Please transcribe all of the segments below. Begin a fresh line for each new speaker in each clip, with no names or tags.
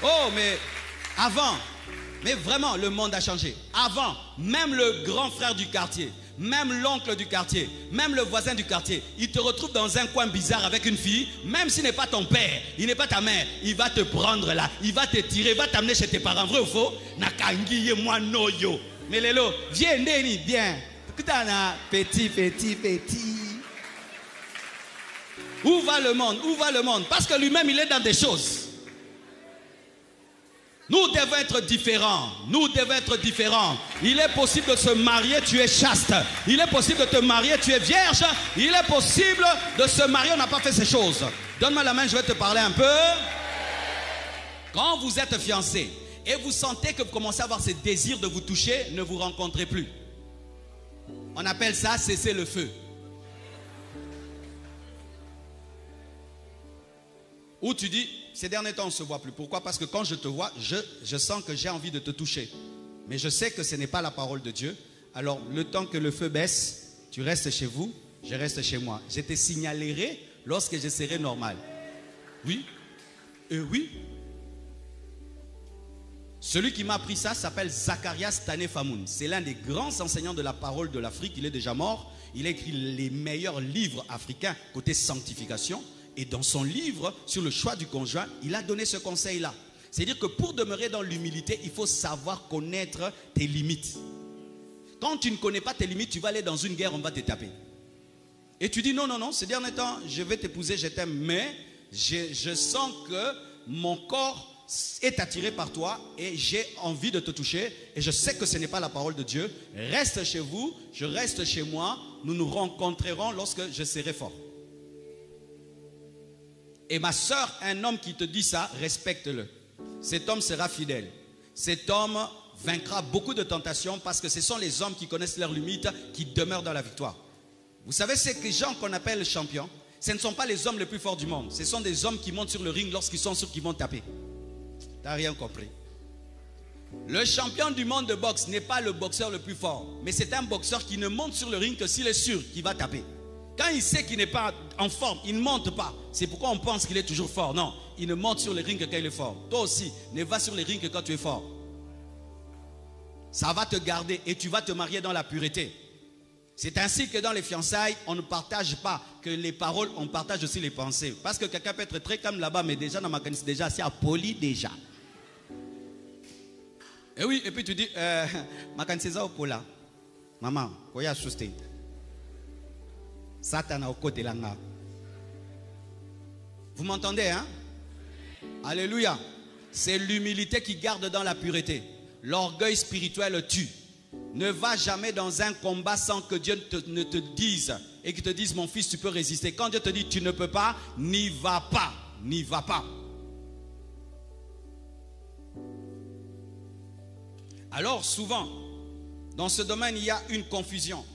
Oh, mais avant, mais vraiment, le monde a changé. Avant, même le grand frère du quartier, même l'oncle du quartier, même le voisin du quartier, il te retrouve dans un coin bizarre avec une fille, même s'il n'est pas ton père, il n'est pas ta mère, il va te prendre là, il va te tirer, il va t'amener chez tes parents. Vrai ou faux? Nakangi moi noyo. Mais Lélo, viens, Néni, viens. Petit, petit, petit. Où va le monde? Où va le monde? Parce que lui-même, il est dans des choses. Nous devons être différents. Nous devons être différents. Il est possible de se marier, tu es chaste. Il est possible de te marier, tu es vierge. Il est possible de se marier, on n'a pas fait ces choses. Donne-moi la main, je vais te parler un peu. Quand vous êtes fiancé et vous sentez que vous commencez à avoir ce désir de vous toucher, ne vous rencontrez plus. On appelle ça cesser le feu. Ou tu dis, ces derniers temps on ne se voit plus. Pourquoi? Parce que quand je te vois, je sens que j'ai envie de te toucher. Mais je sais que ce n'est pas la parole de Dieu. Alors le temps que le feu baisse, tu restes chez vous, je reste chez moi. Je te signalerai lorsque je serai normal. Oui. Oui. Celui qui m'a appris ça s'appelle Zacharias Tane Famoun. C'est l'un des grands enseignants de la parole de l'Afrique. Il est déjà mort. Il a écrit les meilleurs livres africains côté sanctification. Et dans son livre sur le choix du conjoint, il a donné ce conseil-là. C'est-à-dire que pour demeurer dans l'humilité, il faut savoir connaître tes limites. Quand tu ne connais pas tes limites, tu vas aller dans une guerre, on va te taper. Et tu dis non, non, non, ces derniers temps, je vais t'épouser, je t'aime, mais je sens que mon corps est attiré par toi et j'ai envie de te toucher et je sais que ce n'est pas la parole de Dieu. Reste chez vous, je reste chez moi, nous nous rencontrerons lorsque je serai fort. Et ma soeur, un homme qui te dit ça, respecte-le. Cet homme sera fidèle. Cet homme vaincra beaucoup de tentations parce que ce sont les hommes qui connaissent leurs limites qui demeurent dans la victoire. Vous savez, ces gens qu'on appelle champions, ce ne sont pas les hommes les plus forts du monde. Ce sont des hommes qui montent sur le ring lorsqu'ils sont sûrs qu'ils vont taper. Tu n'as rien compris. Le champion du monde de boxe n'est pas le boxeur le plus fort, mais c'est un boxeur qui ne monte sur le ring que s'il est sûr qu'il va taper. Quand il sait qu'il n'est pas en forme, il ne monte pas. C'est pourquoi on pense qu'il est toujours fort. Non, il ne monte sur les rings que quand il est fort. Toi aussi, ne va sur les rings que quand tu es fort. Ça va te garder et tu vas te marier dans la pureté. C'est ainsi que dans les fiançailles, on ne partage pas que les paroles, on partage aussi les pensées. Parce que quelqu'un peut être très calme là-bas, mais déjà dans ma canisse, déjà assez poli déjà. Et oui, et puis tu dis, ma canisse au pola. Maman, quoi y a susté? Satan au côté là. Vous m'entendez, hein? Alléluia. C'est l'humilité qui garde dans la pureté. L'orgueil spirituel tue. Ne va jamais dans un combat sans que Dieu ne te dise et qu'il te dise, mon fils, tu peux résister. Quand Dieu te dit, tu ne peux pas, n'y va pas. N'y va pas. Alors souvent, dans ce domaine, il y a une confusion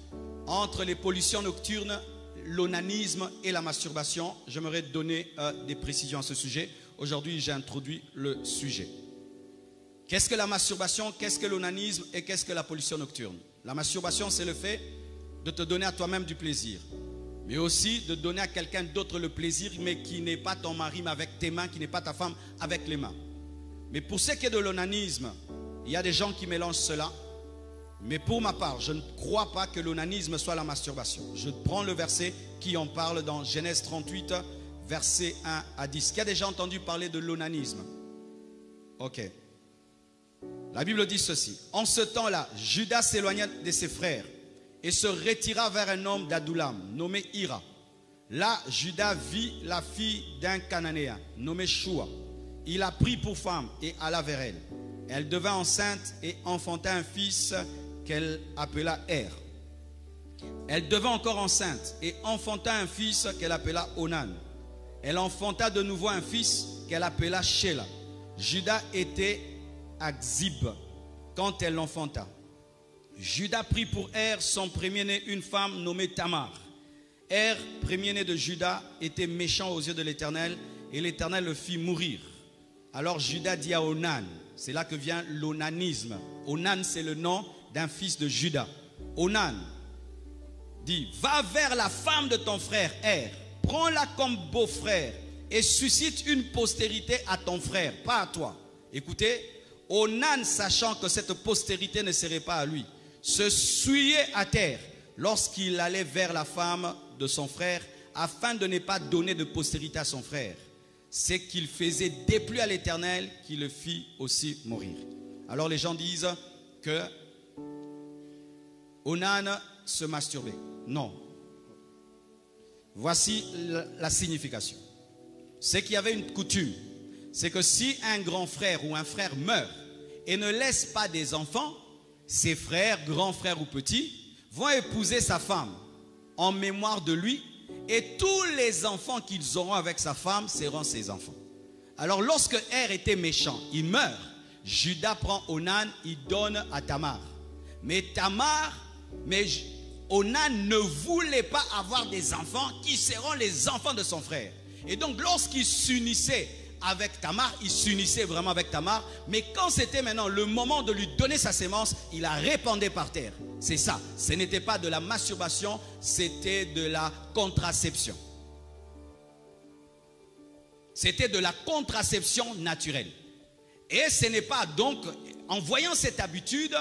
entre les pollutions nocturnes, l'onanisme et la masturbation. J'aimerais donner des précisions à ce sujet. Aujourd'hui, j'ai introduit le sujet. Qu'est-ce que la masturbation? Qu'est-ce que l'onanisme? Et qu'est-ce que la pollution nocturne? La masturbation, c'est le fait de te donner à toi-même du plaisir. Mais aussi de donner à quelqu'un d'autre le plaisir, mais qui n'est pas ton mari, mais avec tes mains, qui n'est pas ta femme, avec les mains. Mais pour ce qui est de l'onanisme, il y a des gens qui mélangent cela. Mais pour ma part, je ne crois pas que l'onanisme soit la masturbation. Je prends le verset qui en parle dans Genèse 38, versets 1 à 10. Qui a déjà entendu parler de l'onanisme? Ok. La Bible dit ceci. En ce temps-là, Judas s'éloigna de ses frères et se retira vers un homme d'Adoulam, nommé Hira. Là, Judas vit la fille d'un Cananéen, nommé Shua. Il la prit pour femme et alla vers elle. Elle devint enceinte et enfanta un fils qu'elle appela Er. Elle devint encore enceinte et enfanta un fils qu'elle appela Onan. Elle enfanta de nouveau un fils qu'elle appela Shelah. Judas était à Xib quand elle l'enfanta. Judas prit pour Er son premier-né une femme nommée Tamar. Er, premier-né de Judas, était méchant aux yeux de l'Éternel et l'Éternel le fit mourir. Alors Judas dit à Onan, c'est là que vient l'onanisme. Onan, c'est le nom d'un fils de Judas. Onan dit, va vers la femme de ton frère Er, prends-la comme beau-frère et suscite une postérité à ton frère, pas à toi. Écoutez, Onan, sachant que cette postérité ne serait pas à lui, se souillait à terre lorsqu'il allait vers la femme de son frère, afin de ne pas donner de postérité à son frère. C'est qu'il faisait déplu à l'Éternel, qui le fit aussi mourir. Alors les gens disent que Onan se masturbait. Non. Voici la signification. C'est qu'il y avait une coutume. C'est que si un grand frère ou un frère meurt et ne laisse pas des enfants, ses frères, grands frères ou petits, vont épouser sa femme en mémoire de lui, et tous les enfants qu'ils auront avec sa femme seront ses enfants. Alors lorsque Er était méchant, il meurt. Judas prend Onan, il donne à Tamar. Mais Onan ne voulait pas avoir des enfants qui seront les enfants de son frère. Et donc lorsqu'il s'unissait avec Tamar, il s'unissait vraiment avec Tamar, mais quand c'était maintenant le moment de lui donner sa sémence, il la répandait par terre. C'est ça, ce n'était pas de la masturbation, c'était de la contraception. C'était de la contraception naturelle. Et ce n'est pas donc, en voyant cette habitude,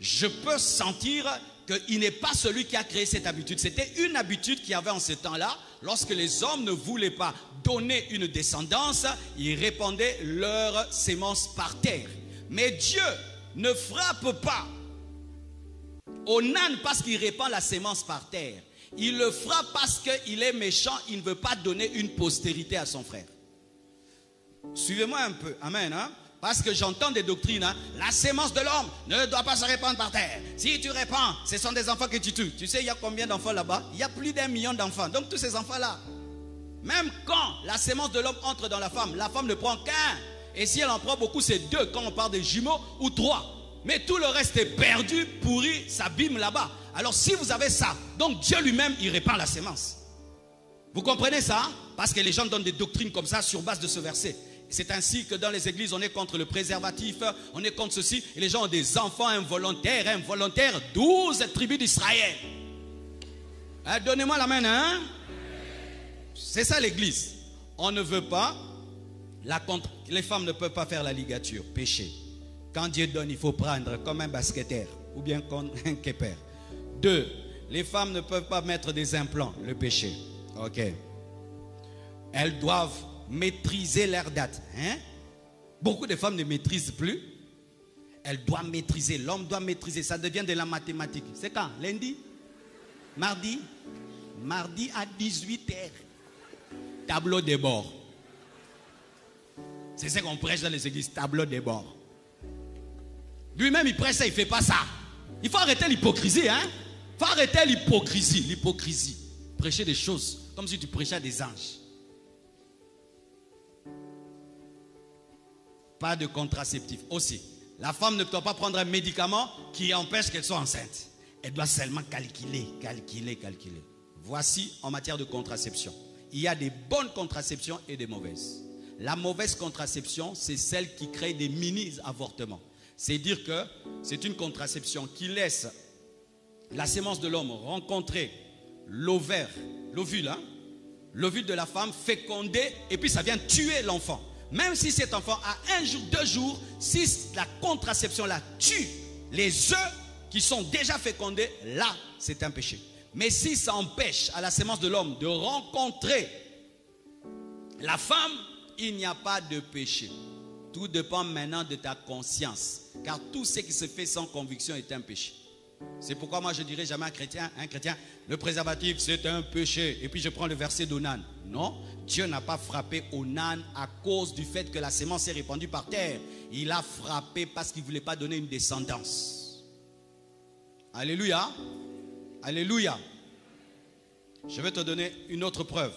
je peux sentir qu'il n'est pas celui qui a créé cette habitude. C'était une habitude qu'il y avait en ce temps-là. Lorsque les hommes ne voulaient pas donner une descendance, ils répandaient leur sémence par terre. Mais Dieu ne frappe pas Onan parce qu'il répand la sémence par terre. Il le frappe parce qu'il est méchant, il ne veut pas donner une postérité à son frère. Suivez-moi un peu, amen, hein? Parce que j'entends des doctrines, hein? La sémence de l'homme ne doit pas se répandre par terre. Si tu répands, ce sont des enfants que tu tues. Tu sais, il y a combien d'enfants là-bas? Il y a plus d'1 million d'enfants. Donc tous ces enfants-là, même quand la sémence de l'homme entre dans la femme ne prend qu'un. Et si elle en prend beaucoup, c'est 2 quand on parle des jumeaux, ou 3. Mais tout le reste est perdu, pourri, s'abîme là-bas. Alors si vous avez ça, donc Dieu lui-même, il répand la sémence. Vous comprenez ça? Parce que les gens donnent des doctrines comme ça sur base de ce verset. C'est ainsi que dans les églises, on est contre le préservatif, on est contre ceci. Et les gens ont des enfants involontaires, 12 tribus d'Israël. Donnez-moi la main, hein? C'est ça l'église. On ne veut pas, les femmes ne peuvent pas faire la ligature, péché. Quand Dieu donne, il faut prendre comme un basketteur ou bien comme un keeper. 2, les femmes ne peuvent pas mettre des implants, le péché. Ok. Elles doivent maîtriser leur date. Hein? Beaucoup de femmes ne maîtrisent plus. Elles doivent maîtriser, l'homme doit maîtriser. Ça devient de la mathématique. C'est quand? Lundi? Mardi? Mardi à 18h. Tableau de bord. C'est ce qu'on prêche dans les églises, tableau de bord. Lui-même il prêche ça, il ne fait pas ça. Il faut arrêter l'hypocrisie. Hein? Il faut arrêter l'hypocrisie. Prêcher des choses comme si tu prêchais à des anges. Pas de contraceptif. Aussi, la femme ne doit pas prendre un médicament qui empêche qu'elle soit enceinte. Elle doit seulement calculer. Voici en matière de contraception. Il y a des bonnes contraceptions et des mauvaises. La mauvaise contraception, c'est celle qui crée des mini-avortements. C'est dire que c'est une contraception qui laisse la sémence de l'homme rencontrer l'ovule, l'ovule de la femme fécondé, et puis ça vient tuer l'enfant. Même si cet enfant a 1 jour, 2 jours, si la contraception la tue les œufs qui sont déjà fécondés, là, c'est un péché. Mais si ça empêche à la sémence de l'homme de rencontrer la femme, il n'y a pas de péché. Tout dépend maintenant de ta conscience. Car tout ce qui se fait sans conviction est un péché. C'est pourquoi moi je dirais jamais à un chrétien, le préservatif c'est un péché. Et puis je prends le verset d'Onan. Non, Dieu n'a pas frappé Onan à cause du fait que la sémence est répandue par terre. Il a frappé parce qu'il ne voulait pas donner une descendance. Alléluia. Alléluia. Je vais te donner une autre preuve.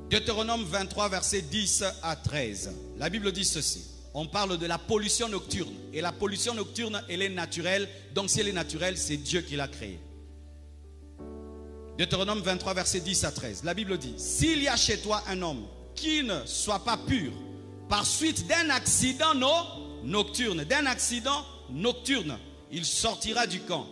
Deutéronome 23, versets 10 à 13. La Bible dit ceci. On parle de la pollution nocturne. Et la pollution nocturne, elle est naturelle. Donc si elle est naturelle, c'est Dieu qui l'a créée. Deutéronome 23, versets 10 à 13. La Bible dit, s'il y a chez toi un homme qui ne soit pas pur par suite d'un accident nocturne, il sortira du camp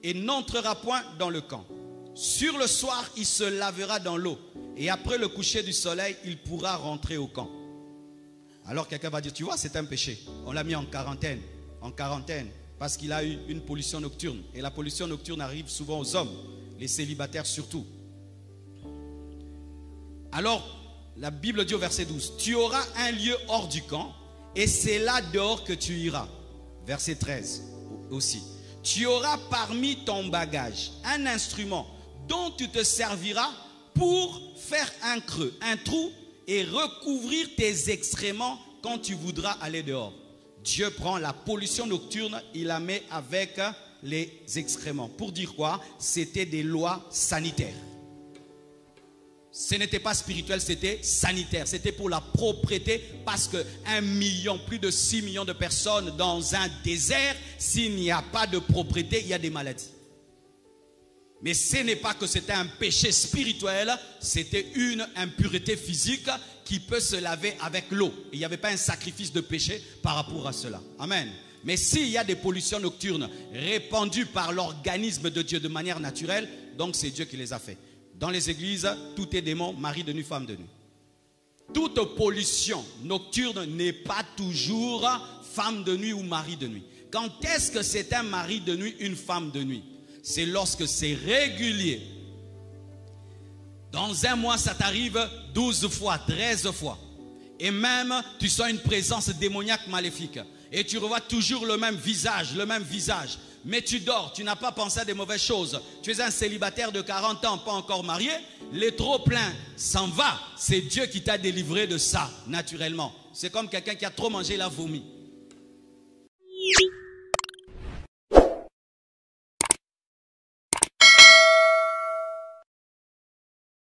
et n'entrera point dans le camp. Sur le soir, il se lavera dans l'eau et après le coucher du soleil, il pourra rentrer au camp. Alors quelqu'un va dire, tu vois, c'est un péché. On l'a mis en quarantaine, parce qu'il a eu une pollution nocturne. Et la pollution nocturne arrive souvent aux hommes, les célibataires surtout. Alors, la Bible dit au verset 12, tu auras un lieu hors du camp, et c'est là dehors que tu iras. Verset 13 aussi. Tu auras parmi ton bagage un instrument dont tu te serviras pour faire un creux, un trou, et recouvrir tes excréments quand tu voudras aller dehors. Dieu prend la pollution nocturne, il la met avec les excréments. Pour dire quoi? C'était des lois sanitaires. Ce n'était pas spirituel, c'était sanitaire. C'était pour la propreté, parce que 1 million, plus de 6 millions de personnes dans un désert, s'il n'y a pas de propreté, il y a des maladies. Mais ce n'est pas que c'était un péché spirituel, c'était une impureté physique qui peut se laver avec l'eau. Il n'y avait pas un sacrifice de péché par rapport à cela. Amen. Mais s'il y a des pollutions nocturnes répandues par l'organisme de Dieu de manière naturelle, donc c'est Dieu qui les a fait. Dans les églises, tout est démon, mari de nuit, femme de nuit. Toute pollution nocturne n'est pas toujours femme de nuit ou mari de nuit. Quand est-ce que c'est un mari de nuit, une femme de nuit? C'est lorsque c'est régulier. Dans un mois, ça t'arrive 12 fois, 13 fois. Et même, tu sens une présence démoniaque maléfique. Et tu revois toujours le même visage, Mais tu dors, tu n'as pas pensé à des mauvaises choses. Tu es un célibataire de 40 ans, pas encore marié. Les trop pleins s'en va. C'est Dieu qui t'a délivré de ça, naturellement. C'est comme quelqu'un qui a trop mangé, il a vomi.